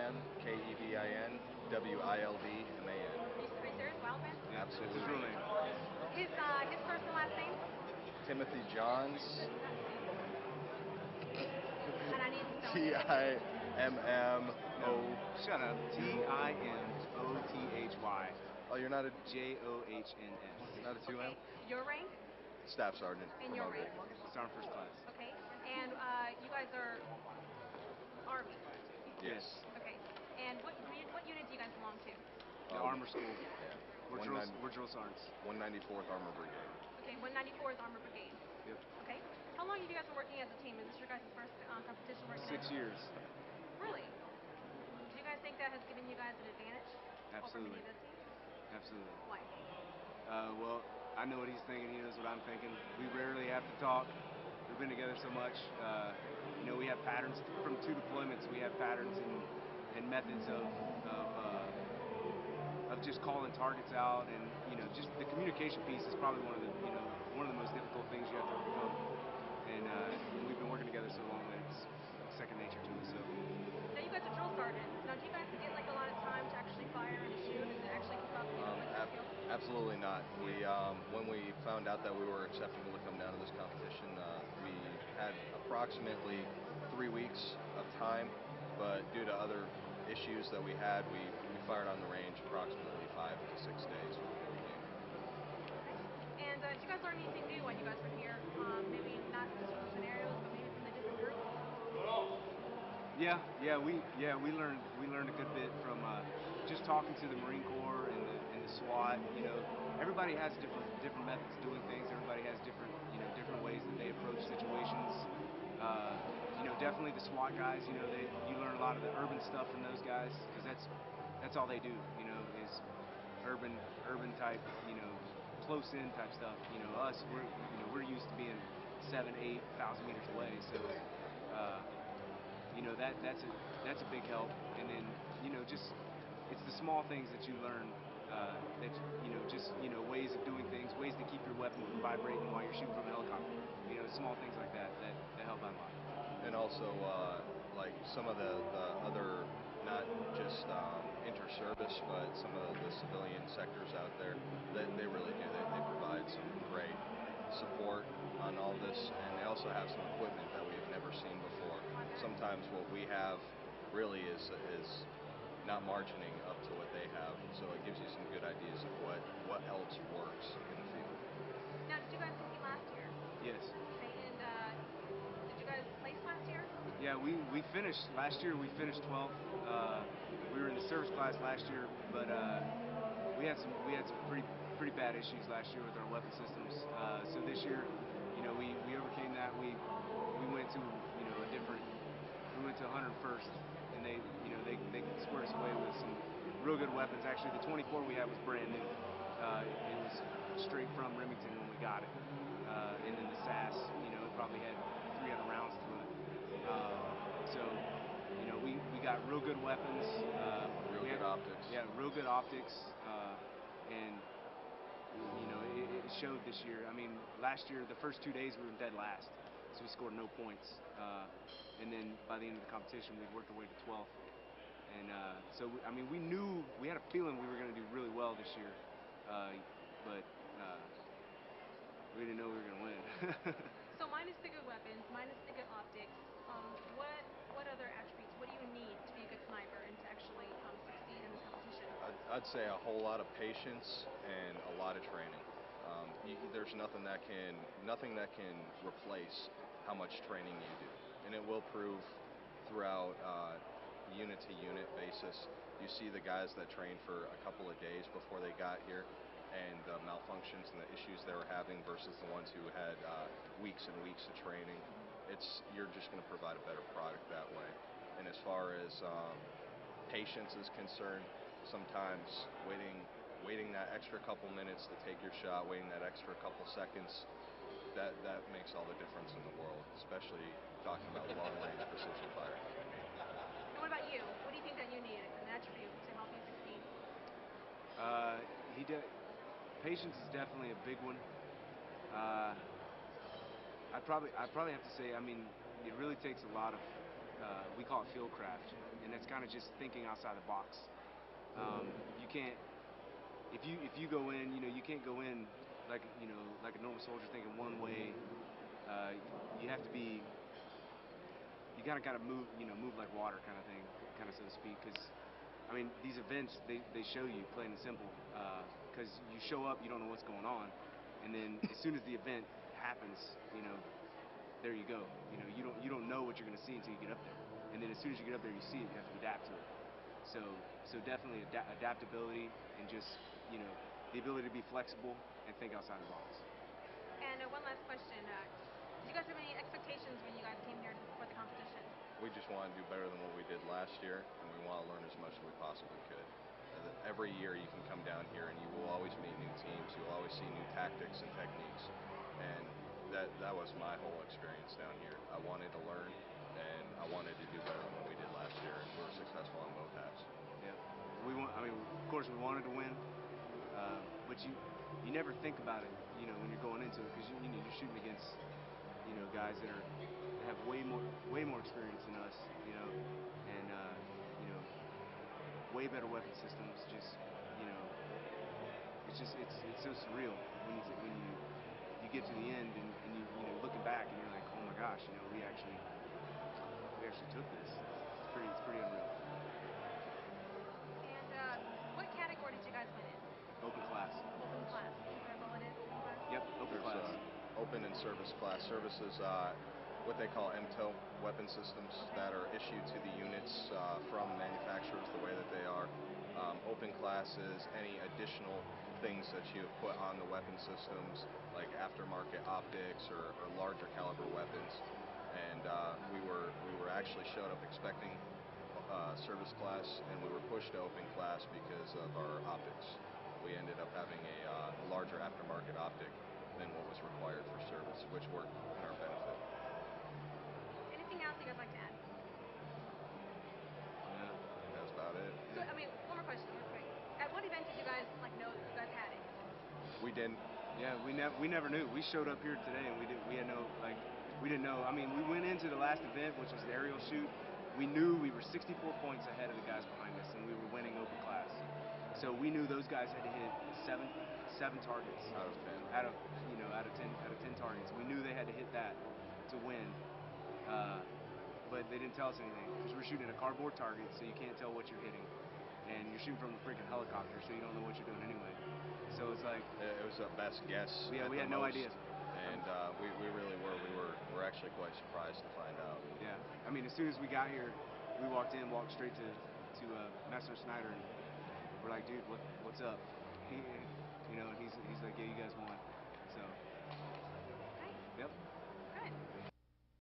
Wildman, Kevin, Wildman. Are you serious, Wildman? Yeah, Absolutely. that's his real name. His first and last name? Timothy Johns, And I need to spell it. Timmo. Shut up. Timothy. Oh, you're not a Johns. not a 2M? Okay. Your rank? Staff Sergeant. And your promoted. rank? Sergeant first class. Okay. And you guys are Army? Yes. Okay. And what unit do you guys belong to? The Armor School. Yeah. We're drill sergeants. 194th Armor Brigade. Okay, 194th Armor Brigade. Yep. Okay. How long have you guys been working as a team? Is this your guys' first competition working? 6 years. Really? Do you guys think that has given you guys an advantage Absolutely. over many of the teams? Absolutely. Why? Well, I know what he's thinking. He knows what I'm thinking. We rarely have to talk. We've been together so much. We have patterns from 2 deployments. We have patterns and methods of just calling targets out, and just the communication piece is probably one of the most difficult things you have to overcome. And we've been working together so long that it's second nature to us. So. Now you guys are drill sergeants. Now do you guys get like a lot of time to actually fire and shoot and to actually keep up with your skill? Absolutely not. We when we found out that we were acceptable to come down to this competition, we had approximately 3 weeks of time, but due to other issues that we had, we fired on the range approximately 5 to 6 days before we came. And did you guys learn anything new when you guys were here? Maybe not just from the scenarios, but maybe from the different groups? We learned a good bit from just talking to the Marine Corps and the SWAT. Everybody has different methods of doing things. Everybody has different ways that they approach situations. Definitely the SWAT guys. You learn a lot of the urban stuff from those guys because that's all they do. Is urban type. Close in type stuff. Us, we're used to being 7,000 to 8,000 meters away. So. That's a big help, and then just it's the small things that you learn that ways of doing things, ways to keep your weapon from vibrating while you're shooting from a helicopter. Small things like that help out a lot. And also like some of the other, not just inter-service, but some of the civilian sectors out there, they really do. They provide some great support on all this, and they also have some equipment that we have never seen before. Sometimes what we have really is not margining up to what they have, so it gives you some good ideas of what else works in the field. Now, did you guys compete last year? Yes. Okay, and did you guys place last year? Yeah, we finished last year. We finished 12th. We were in the service class last year, but we had some pretty bad issues last year with our weapon systems. So this year, we overcame that. We went to a different. We went to 101st, and they squared us away with some real good weapons. Actually, the 24 we had was brand new. It was straight from Remington when we got it, and then the SAS, it probably had 300 rounds through it. So we got real good weapons. Real good optics. Yeah, real good optics, and it showed this year. I mean, last year, the first 2 days we were dead last, so we scored no points. And then by the end of the competition, we worked our way to 12th. And so, we had a feeling we were going to do really well this year, but we didn't know we were going to win. So minus the good weapons, minus the good optics, what other attributes, what do you need to be a good sniper and to actually succeed in this competition? I'd say a whole lot of patience and a lot of training. There's nothing that can replace how much training you do, and it will prove throughout unit to unit basis. You see the guys that trained for a couple of days before they got here, and the malfunctions and the issues they were having versus the ones who had weeks and weeks of training. You're just going to provide a better product that way. And as far as patience is concerned, sometimes waiting that extra couple minutes to take your shot, waiting that extra couple seconds, that makes all the difference in the world, especially talking about long-range precision fire. And what about you? What do you think that you need, an attribute to help you succeed? Patience is definitely a big one. I'd probably have to say, it really takes a lot of we call it field craft, and that's kind of just thinking outside the box. You can't, if you go in, you can't go in like like a normal soldier thinking one way. You have to be, you gotta move, move like water kind of thing, kind of so to speak. Because I mean, these events they show you plain and simple. Because you show up, you don't know what's going on, and then as soon as the event happens, there you go. You don't know what you're gonna see until you get up there, and then as soon as you get up there, you see it, you have to adapt to it. So definitely adaptability and just the ability to be flexible and think outside the box. And one last question. Do you guys have any expectations when you guys came here for the competition? We just want to do better than what we did last year, and we want to learn as much as we possibly could. Every year you can come down here and you will always meet new teams, you'll always see new tactics and techniques, and that was my whole experience down here. I wanted to learn, and I wanted to do better than what we did last year, and we were successful on both halves. Yeah, of course we wanted to win, but you never think about it, when you're going into it, because you're shooting against guys that have way more experience than us, and way better weapon systems. It's so surreal when you get to the end and you looking back and you're like, oh my gosh, we actually took this. It's pretty unreal. And what category did you guys win in? Open class. Open class. Is that all it is? Yep, open class. Open and service class. Service is what they call MTO weapon systems that are issued to the units from manufacturers the way that they are. Open class is any additional things that you have put on the weapon systems, like aftermarket optics or larger caliber weapons. And we were actually showed up expecting service class, and we were pushed to open class because of our optics. We ended up having a larger aftermarket optic than what was required for service, which worked in our benefit. Anything else you guys like to add? No. That's about it. So, one more question, real quick. At what event did you guys know that you guys had it? We didn't. Yeah, we never knew. We showed up here today and we didn't know. We went into the last event, which was the aerial shoot. We knew we were 64 points ahead of the guys behind us, and we were winning open class. So we knew those guys had to hit seven targets Out of 10. Out of 10 targets. We knew they had to hit that to win. But they didn't tell us anything because we're shooting at a cardboard target, so you can't tell what you're hitting, and you're shooting from a freaking helicopter, so you don't know what you're doing anyway. So it's like it was a best guess. Yeah, we had no idea. And we really were. We were actually quite surprised to find out. Yeah, as soon as we got here, we walked straight to Master Snyder, and we're like, dude, what's up?